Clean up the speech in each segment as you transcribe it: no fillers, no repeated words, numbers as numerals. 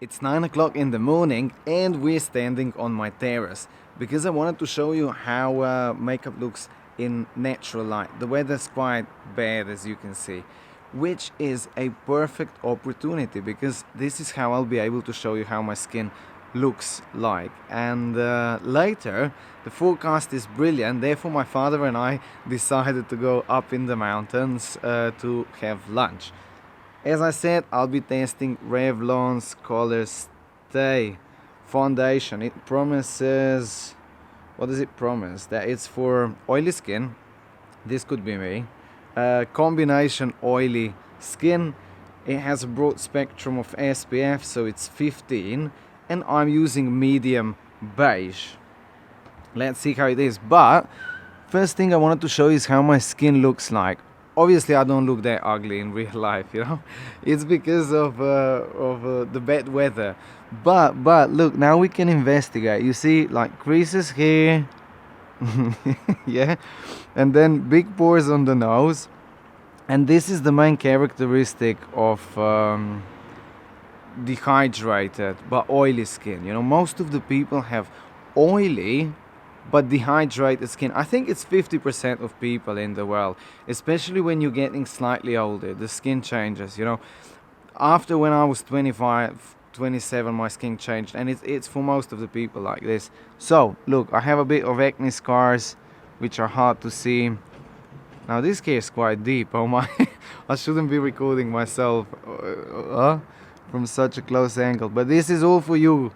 It's 9 o'clock in the morning and we're standing on my terrace because I wanted to show you how makeup looks in natural light. The weather's quite bad, as you can see, which is a perfect opportunity because this is how I'll be able to show you how my skin looks like. And later the forecast is brilliant, therefore my father and I decided to go up in the mountains to have lunch. As I said, I'll be testing Revlon's Colorstay foundation. It promises, what does it promise? That it's for oily skin. This could be me. Combination oily skin. It has a broad spectrum of SPF, so it's 15, and I'm using medium beige. Let's see how it is. But first thing I wanted to show you is how my skin looks like. Obviously I don't look that ugly in real life, you know. It's because of the bad weather. But look, now we can investigate. You see, like creases here, yeah, and then big pores on the nose. And this is the main characteristic of dehydrated but oily skin. You know, most of the people have oily but dehydrated skin. I think it's 50% of people in the world, especially when you're getting slightly older. The skin changes, you know. After when I was 25, 27, my skin changed, and it's for most of the people like this. So look, I have a bit of acne scars which are hard to see. Now this case is quite deep. Oh my, I shouldn't be recording myself from such a close angle, but this is all for you.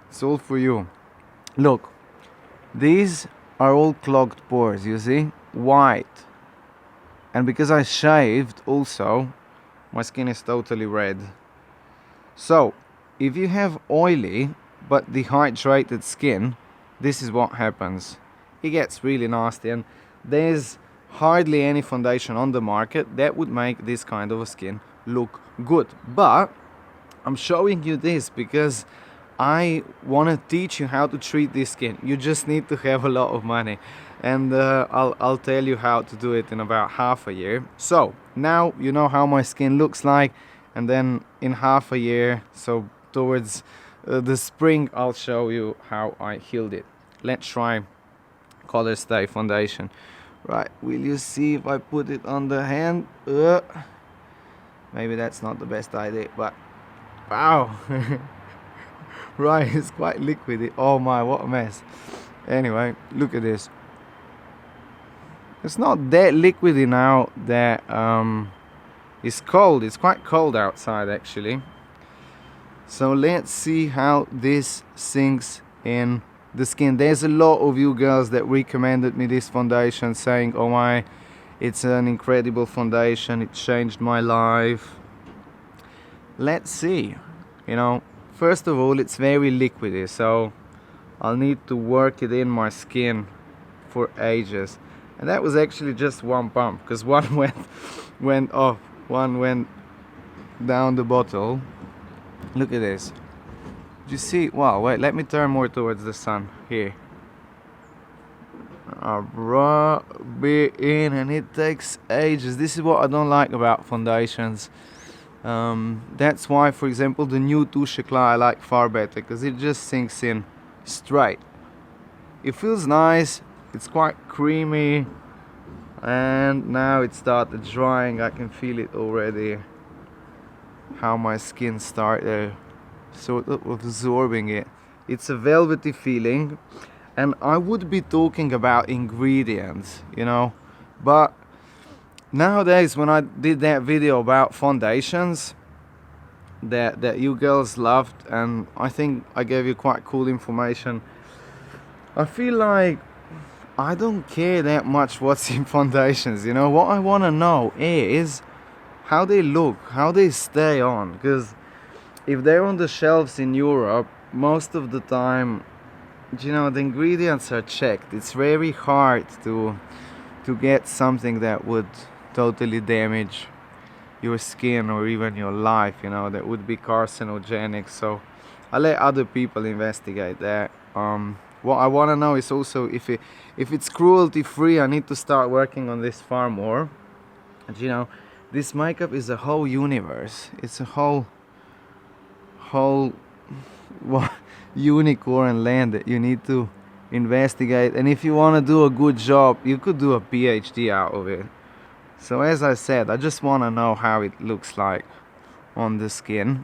It's all for you. Look, these are all clogged pores, you see, white. And because I shaved also, my skin is totally red. So if you have oily but dehydrated skin, this is what happens. It gets really nasty, and there's hardly any foundation on the market that would make this kind of a skin look good. But I'm showing you this because I want to teach you how to treat this skin. You just need to have a lot of money, and I'll tell you how to do it in about half a year. So now you know how my skin looks like, and then in half a year, so towards the spring, I'll show you how I healed it. Let's try Colorstay foundation. Right, will you see if I put it on the hand? Maybe that's not the best idea, but wow. Right, it's quite liquidy. Oh my, what a mess. Anyway, look at this. It's not that liquidy now that it's cold. It's quite cold outside actually. So let's see how this sinks in the skin. There's a lot of you girls that recommended me this foundation, saying, oh my, it's an incredible foundation, it changed my life. Let's see. You know, first of all, it's very liquidy, so I'll need to work it in my skin for ages. And that was actually just one pump, because one went off, one went down the bottle. Look at this. Do you see? Wow, wait, let me turn more towards the sun. Here. I'll rub it in, and it takes ages. This is what I don't like about foundations. That's why, for example, the new Touche Eclat I like far better, because it just sinks in straight. It feels nice, it's quite creamy, and now it started drying. I can feel it already, how my skin started sort of absorbing it. It's a velvety feeling, and I would be talking about ingredients, you know, but nowadays, when I did that video about foundations that you girls loved, and I think I gave you quite cool information, I feel like I don't care that much what's in foundations, you know. What I want to know is how they look, how they stay on, because if they're on the shelves in Europe, most of the time, you know, the ingredients are checked. It's very hard to get something that would totally damage your skin or even your life, you know, that would be carcinogenic. So I let other people investigate that. What I want to know is also if it's cruelty free. I need to start working on this far more. And you know, this makeup is a whole universe. It's a whole unicorn land that you need to investigate. And if you want to do a good job, you could do a PhD out of it. So as I said, I just want to know how it looks like on the skin,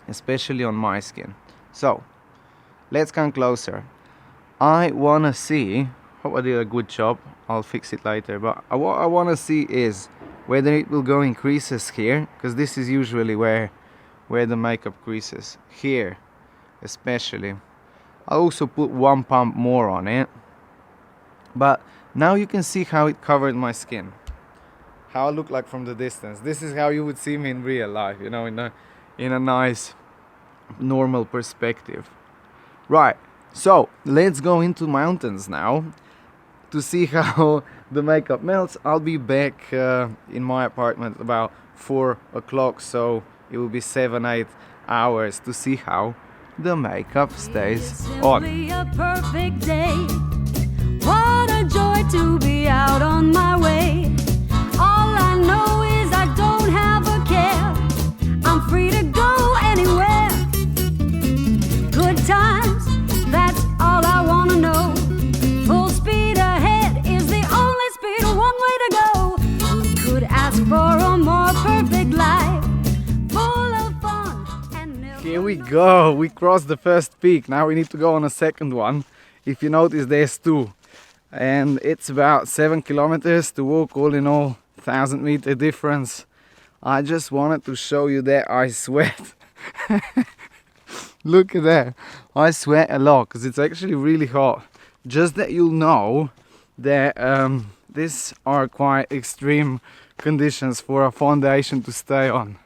especially on my skin. So let's come closer. I want to see, hope I did a good job, I'll fix it later, but what I want to see is whether it will go in creases here, because this is usually where the makeup creases, here especially. I'll also put one pump more on it, but now you can see how it covered my skin, how I look like from the distance. This is how you would see me in real life, you know, in a nice normal perspective. Right, so let's go into mountains now to see how the makeup melts. I'll be back in my apartment about 4 o'clock, so it will be 7-8 hours to see how the makeup stays on. A perfect day. What a joy to be out on my way. All I know is I don't have a care. I'm free to go anywhere. Good times, that's all I want to know. Full speed ahead is the only speed, one way to go. Who could ask for a more perfect life? Full of fun and never. Here we go, we crossed the first peak. Now we need to go on a second one. If you notice, there's 2. And it's about 7 kilometers to walk, all in all 1,000-meter difference. I just wanted to show you that I sweat. Look at that, I sweat a lot because it's actually really hot. Just that you'll know that these are quite extreme conditions for a foundation to stay on.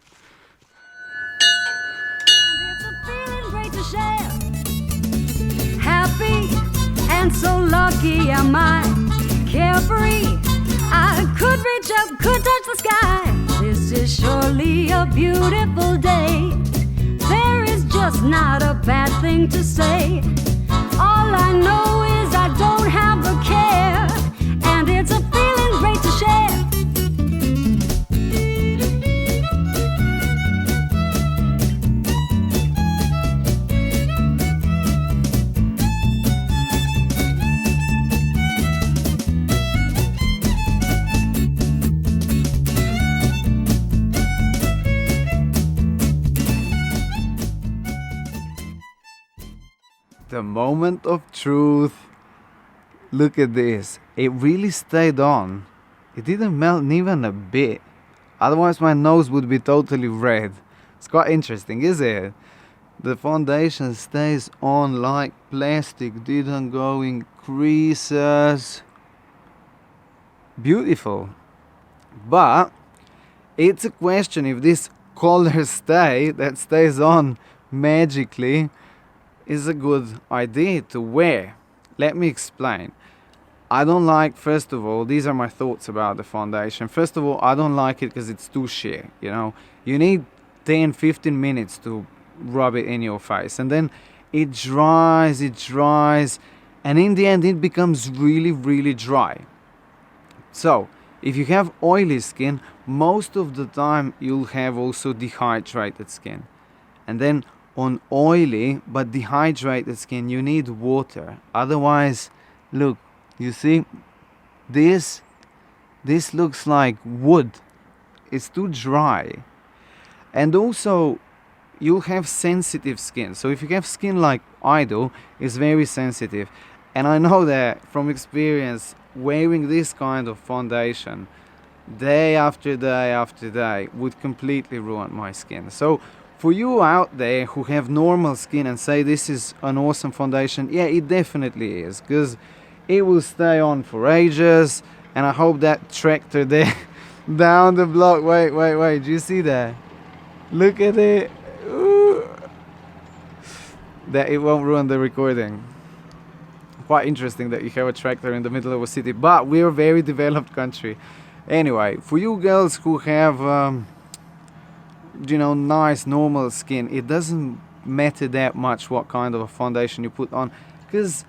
It's a feeling great to share. Happy and so lucky am I. Carefree, I could reach up, could touch the sky. This is surely a beautiful day. There is just not a bad thing to say. All I know is I don't have a care, and it's a feeling great to share. The moment of truth. Look at this. It really stayed on. It didn't melt even a bit. Otherwise my nose would be totally red. It's quite interesting, isn't it? The foundation stays on like plastic. Didn't go in creases. Beautiful. But it's a question if this Colorstay that stays on magically is a good idea to wear. Let me explain. I don't like, first of all, these are my thoughts about the foundation. First of all, I don't like it because it's too sheer, you know. You need 10-15 minutes to rub it in your face, and then it dries, and in the end it becomes really dry. So if you have oily skin, most of the time you'll have also dehydrated skin. And then on oily but dehydrated skin you need water. Otherwise, look, you see, this looks like wood. It's too dry. And also you'll have sensitive skin. So if you have skin like I do, it's very sensitive. And I know that from experience, wearing this kind of foundation day after day would completely ruin my skin. So for you out there who have normal skin and say this is an awesome foundation, yeah, it definitely is, because it will stay on for ages. And I hope that tractor there down the block, wait, do you see that? Look at it. Ooh. That it won't ruin the recording. Quite interesting that you have a tractor in the middle of a city, but we're a very developed country. Anyway, for you girls who have nice normal skin, it doesn't matter that much what kind of a foundation you put on, because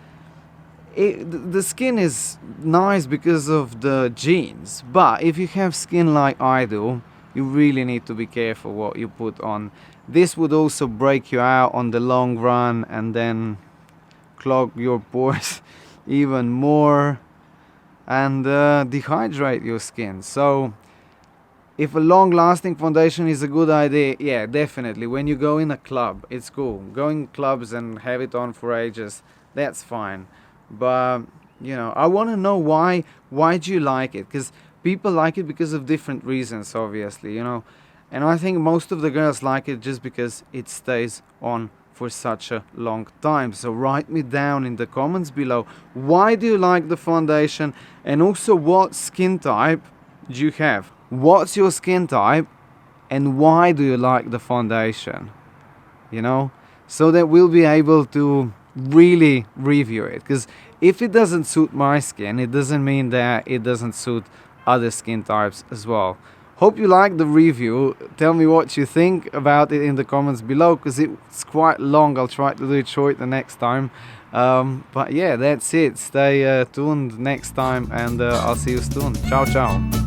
the skin is nice because of the genes. But if you have skin like I do, you really need to be careful what you put on. This would also break you out on the long run and then clog your pores even more and dehydrate your skin. So if a long-lasting foundation is a good idea, yeah, definitely. When you go in a club, it's cool. Go in clubs and have it on for ages, that's fine. But you know, I want to know why do you like it? Because people like it because of different reasons, obviously, you know. And I think most of the girls like it just because it stays on for such a long time. So write me down in the comments below, why do you like the foundation, and also what skin type do you have? What's your skin type and why do you like the foundation? You know, so that we'll be able to really review it. Because if it doesn't suit my skin, it doesn't mean that it doesn't suit other skin types as well. Hope you like the review. Tell me what you think about it in the comments below, because it's quite long. I'll try to do it short the next time. But yeah, that's it. Stay tuned next time, and I'll see you soon. Ciao, ciao.